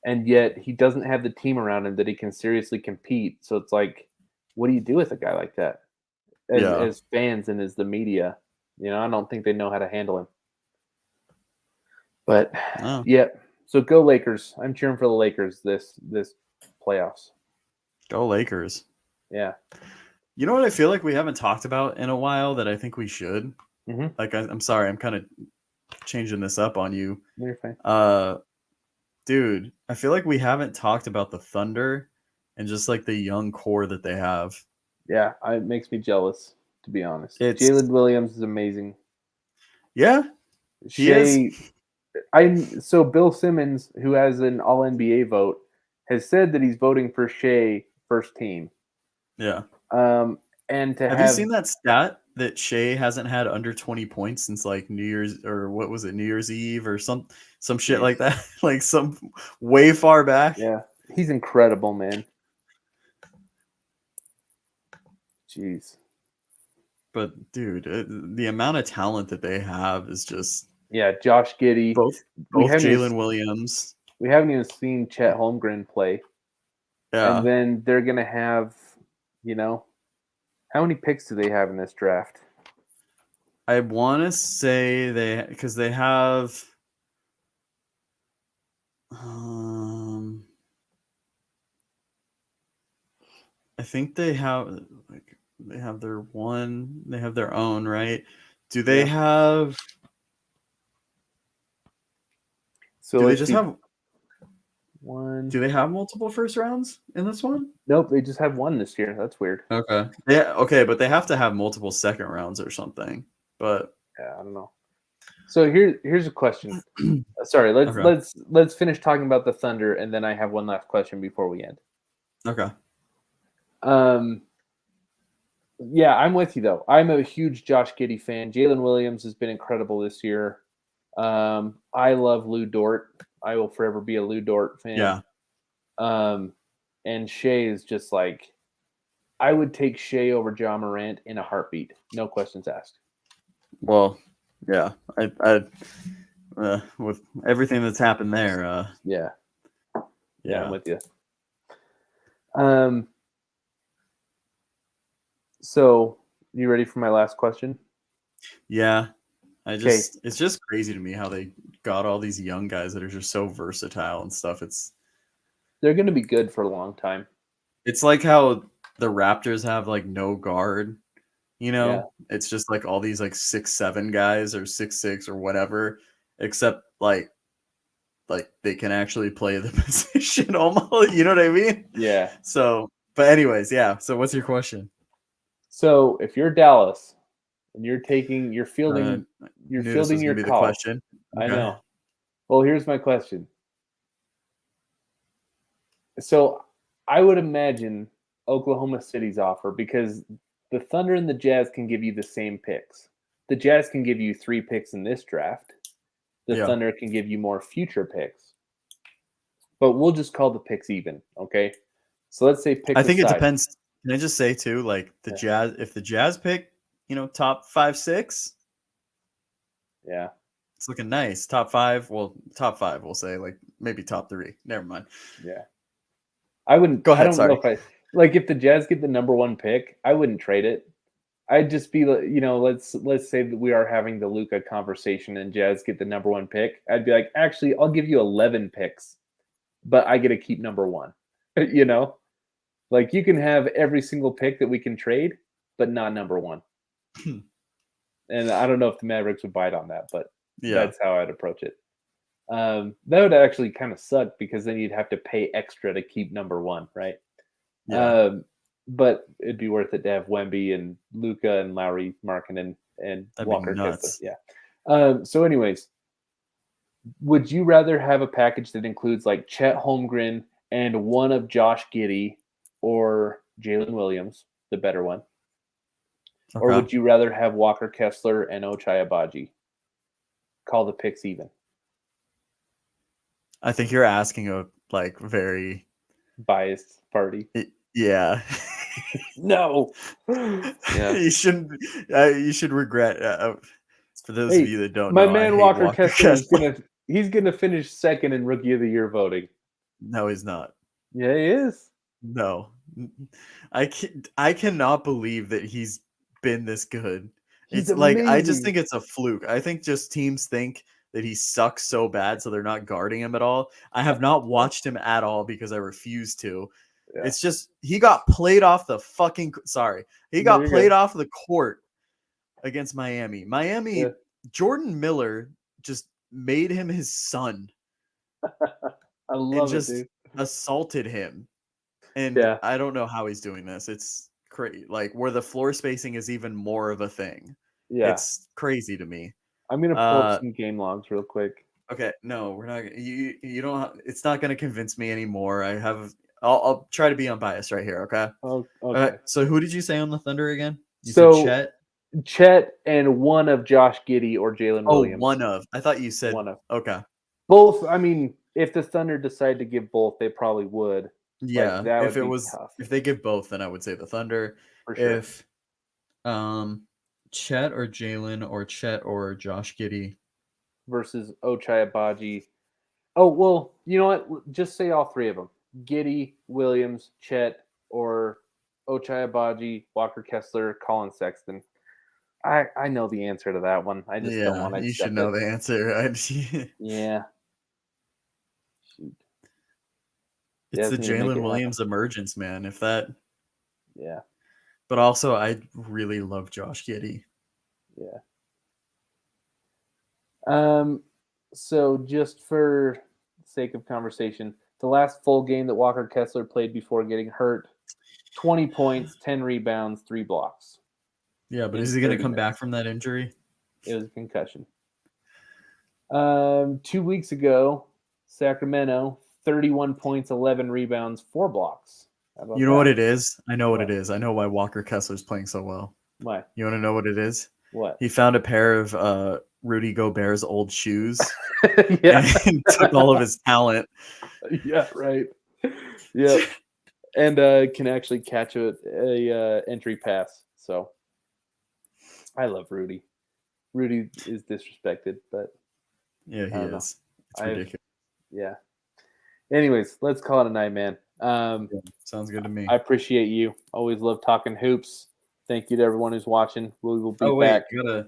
Speaker 1: and yet he doesn't have the team around him that he can seriously compete. So it's like, what do you do with a guy like that? As
Speaker 2: Yeah.
Speaker 1: fans and as the media, you know, I don't think they know how to handle him. But
Speaker 2: Oh,
Speaker 1: yeah, so go Lakers. I'm cheering for the Lakers this playoffs.
Speaker 2: go Lakers.
Speaker 1: Yeah.
Speaker 2: You know what I feel like we haven't talked about in a while that I think we should?
Speaker 1: Mm-hmm.
Speaker 2: Like, I'm sorry, I'm kind of changing this up on you.
Speaker 1: You're fine.
Speaker 2: Dude, I feel like we haven't talked about the Thunder and just like the young core that they have.
Speaker 1: Yeah, it makes me jealous, to be honest.
Speaker 2: It's
Speaker 1: Jalen Williams is amazing.
Speaker 2: yeah, he is.
Speaker 1: Shea, so Bill Simmons, who has an All NBA vote, has said that he's voting for Shea first team.
Speaker 2: Yeah.
Speaker 1: And to
Speaker 2: Have you
Speaker 1: have
Speaker 2: seen that stat that Shea hasn't had under 20 points since like New Year's or what was it, New Year's Eve or some shit like that? Like some way far back.
Speaker 1: yeah, he's incredible, man. Jeez.
Speaker 2: But dude, the amount of talent that they have is just
Speaker 1: Yeah, Josh Giddey.
Speaker 2: both
Speaker 1: We
Speaker 2: both
Speaker 1: haven't even
Speaker 2: Jalen Williams.
Speaker 1: we haven't even seen Chet Holmgren play. And
Speaker 2: Yeah.
Speaker 1: then they're gonna have, you know, how many picks do they have in this draft?
Speaker 2: I want to say because they have I think they have like they have their own, right? Do they
Speaker 1: Yeah.
Speaker 2: have
Speaker 1: So
Speaker 2: do they
Speaker 1: let's
Speaker 2: just
Speaker 1: see.
Speaker 2: have
Speaker 1: One.
Speaker 2: do they have multiple first rounds in this one?
Speaker 1: Nope, they just have one this year. That's weird.
Speaker 2: Okay. Yeah, okay, but they have to have multiple second rounds or something. But
Speaker 1: Yeah, I don't know. So here's a question. Sorry, let's
Speaker 2: okay.
Speaker 1: let's finish talking about the Thunder, and then I have one last question before we end.
Speaker 2: Okay.
Speaker 1: Yeah, I'm with you though. I'm a huge Josh Giddey fan. Jalen Williams has been incredible this year. I love Lou Dort. I will forever be a Lou Dort fan.
Speaker 2: Yeah.
Speaker 1: And Shea is just like, I would take Shea over Ja Morant in a heartbeat. No questions asked.
Speaker 2: Well, yeah. I with everything that's happened there,
Speaker 1: Yeah,
Speaker 2: yeah.
Speaker 1: I'm with you. So you ready for my last question?
Speaker 2: Yeah. It's just crazy to me how they got all these young guys that are just so versatile and stuff.
Speaker 1: They're going to be good for a long time.
Speaker 2: It's like how the Raptors have like no guard, you know?
Speaker 1: Yeah.
Speaker 2: It's just like all these like 6'7" guys or 6'6" or whatever, except like they can actually play the position almost, you know what I mean?
Speaker 1: Yeah.
Speaker 2: So, but anyways, yeah. So what's your question?
Speaker 1: So if you're Dallas and you're fielding
Speaker 2: Knew this was
Speaker 1: your
Speaker 2: gonna be the
Speaker 1: call.
Speaker 2: question.
Speaker 1: I
Speaker 2: Okay.
Speaker 1: know. Well, here's my question. So I would imagine Oklahoma City's offer because the Thunder and the Jazz can give you the same picks. The Jazz can give you 3 picks in this draft. The
Speaker 2: Yeah.
Speaker 1: Thunder can give you more future picks. But we'll just call the picks even, okay? So let's say pick
Speaker 2: I think it
Speaker 1: aside.
Speaker 2: depends. Can I just say too, like Jazz, if the Jazz pick, top 5, 6,
Speaker 1: Yeah.
Speaker 2: it's looking nice. Top 5, top 5, we'll say, like maybe top 3. Never mind.
Speaker 1: Yeah. I wouldn't.
Speaker 2: Go
Speaker 1: I
Speaker 2: ahead.
Speaker 1: don't
Speaker 2: Sorry.
Speaker 1: know if I like if the Jazz get the number 1 pick. I wouldn't trade it. I'd just be, let's say that we are having the Luka conversation and Jazz get the number 1 pick. I'd be like, actually, I'll give you 11 picks, but I get to keep number 1. Like you can have every single pick that we can trade, but not number 1. And I don't know if the Mavericks would bite on that, but that's how I'd approach it. That would actually kind of suck because then you'd have to pay extra to keep number 1, right?
Speaker 2: Yeah.
Speaker 1: but it'd be worth it to have Wemby and Luca and Lowry, Markkinen, and
Speaker 2: That'd be
Speaker 1: Walker Kessler.
Speaker 2: nuts.
Speaker 1: Yeah. So, anyways, would you rather have a package that includes like Chet Holmgren and one of Josh Giddey or Jalen Williams, the better one? Or
Speaker 2: Okay.
Speaker 1: would you rather have Walker Kessler and Ochai Agbaji? Call the picks even.
Speaker 2: I think you're asking a like very
Speaker 1: Biased party.
Speaker 2: yeah.
Speaker 1: No. Yeah.
Speaker 2: You shouldn't. You should regret. For those of
Speaker 1: Hey,
Speaker 2: you that don't
Speaker 1: my
Speaker 2: know, I
Speaker 1: man
Speaker 2: hate
Speaker 1: Walker
Speaker 2: Walker
Speaker 1: Kessler is
Speaker 2: Kessler.
Speaker 1: he's gonna finish second in Rookie of the Year voting.
Speaker 2: No, he's not.
Speaker 1: Yeah, he is.
Speaker 2: No, I cannot believe that he's been this good.
Speaker 1: He's
Speaker 2: It's like I just
Speaker 1: amazing.
Speaker 2: think it's a fluke. I think just teams think that he sucks so bad, so they're not guarding him at all. I have not watched him at all because I refuse to.
Speaker 1: Yeah.
Speaker 2: It's just he got played off the fucking. Sorry, he
Speaker 1: No,
Speaker 2: got
Speaker 1: you're
Speaker 2: played
Speaker 1: good.
Speaker 2: off the court against Miami. Miami,
Speaker 1: Yeah.
Speaker 2: Jordan Miller just made him his son
Speaker 1: I
Speaker 2: and
Speaker 1: love it,
Speaker 2: just
Speaker 1: dude.
Speaker 2: assaulted him. And
Speaker 1: Yeah.
Speaker 2: I don't know how he's doing this. It's crazy. Like where the floor spacing is even more of a thing.
Speaker 1: Yeah.
Speaker 2: It's crazy to me.
Speaker 1: I'm gonna pull up some game logs real quick.
Speaker 2: Okay, no, we're not. You don't. It's not going to convince me anymore. I'll try to be unbiased right here. Okay.
Speaker 1: Oh, okay.
Speaker 2: So who did you say on the Thunder again? You
Speaker 1: So
Speaker 2: said Chet.
Speaker 1: Chet and one of Josh Giddey or Jalen
Speaker 2: Oh,
Speaker 1: Williams.
Speaker 2: one of. I thought you said
Speaker 1: One of.
Speaker 2: Okay.
Speaker 1: Both. I mean, if the Thunder decide to give both, they probably would.
Speaker 2: Yeah.
Speaker 1: that
Speaker 2: If
Speaker 1: would
Speaker 2: it
Speaker 1: be
Speaker 2: was,
Speaker 1: tough.
Speaker 2: if they give both, then I would say the Thunder.
Speaker 1: For sure.
Speaker 2: If, Chet or Jalen or Chet or Josh Giddey.
Speaker 1: Versus Ochai Agbaji. Oh, well, you know what? Just say all three of them. Giddey, Williams, Chet, or Ochai Agbaji, Walker Kessler, Colin Sexton. I know the answer to that one. I just don't want to
Speaker 2: You
Speaker 1: accept
Speaker 2: should know
Speaker 1: it.
Speaker 2: the answer. Right?
Speaker 1: Yeah. Shoot.
Speaker 2: It's the
Speaker 1: Doesn't even make
Speaker 2: Jalen
Speaker 1: it
Speaker 2: Williams emergence, man. If that,
Speaker 1: Yeah.
Speaker 2: but also I really love Josh Giddey.
Speaker 1: Yeah. So just for sake of conversation, the last full game that Walker Kessler played before getting hurt, 20 points, 10 rebounds, 3 blocks.
Speaker 2: Yeah, but
Speaker 1: in
Speaker 2: is he going to
Speaker 1: 30
Speaker 2: come back
Speaker 1: minutes.
Speaker 2: from that injury?
Speaker 1: It was a concussion. 2 weeks ago, Sacramento, 31 points, 11 rebounds, 4 blocks. How about
Speaker 2: You know what
Speaker 1: that?
Speaker 2: it is? I know what
Speaker 1: What?
Speaker 2: it is. I know why Walker Kessler's playing so well.
Speaker 1: Why?
Speaker 2: You want to know what it is?
Speaker 1: What?
Speaker 2: He found a pair of Rudy Gobert's old shoes
Speaker 1: Yeah.
Speaker 2: and took all of his talent.
Speaker 1: Yeah, right. Yep. And can actually catch a entry pass. So I love Rudy. Rudy is disrespected, but
Speaker 2: Yeah, he
Speaker 1: I don't know.
Speaker 2: is. It's ridiculous.
Speaker 1: Yeah. Anyways, let's call it a night, man.
Speaker 2: Sounds good to me.
Speaker 1: I appreciate you. Always love talking hoops. Thank you to everyone who's watching. We will be
Speaker 2: Oh wait,
Speaker 1: back.
Speaker 2: you gotta.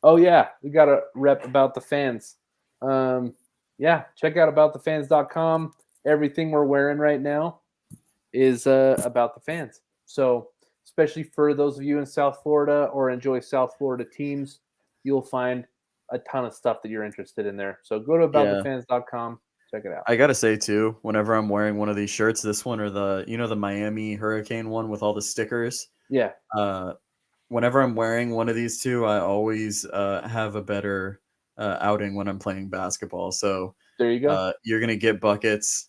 Speaker 1: Oh yeah, we got to rep About the Fans. Yeah, check out aboutthefans.com. Everything we're wearing right now is About the Fans. So, especially for those of you in South Florida or enjoy South Florida teams, you'll find a ton of stuff that you're interested in there. So go to aboutthefans.com. Check it out.
Speaker 2: I gotta say too, whenever I'm wearing one of these shirts, this one or the Miami Hurricane one with all the stickers.
Speaker 1: Yeah.
Speaker 2: Whenever I'm wearing one of these two, I always have a better outing when I'm playing basketball. So
Speaker 1: there you go.
Speaker 2: You're gonna get buckets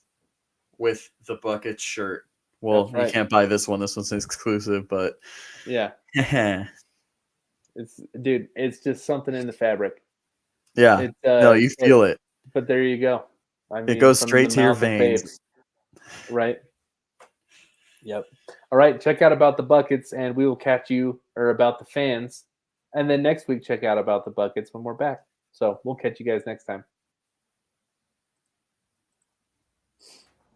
Speaker 2: with the bucket shirt. Well,
Speaker 1: That's right.
Speaker 2: You can't buy this one. This one's exclusive, but
Speaker 1: yeah,
Speaker 2: yeah,
Speaker 1: it's just something in the fabric.
Speaker 2: No, you feel it.
Speaker 1: But there you go. I mean,
Speaker 2: it goes straight to your veins.
Speaker 1: Right. Yep. All right. Check out About the Buckets, and we will catch you About the Fans. And then next week, check out About the Buckets when we're back. So we'll catch you guys next time.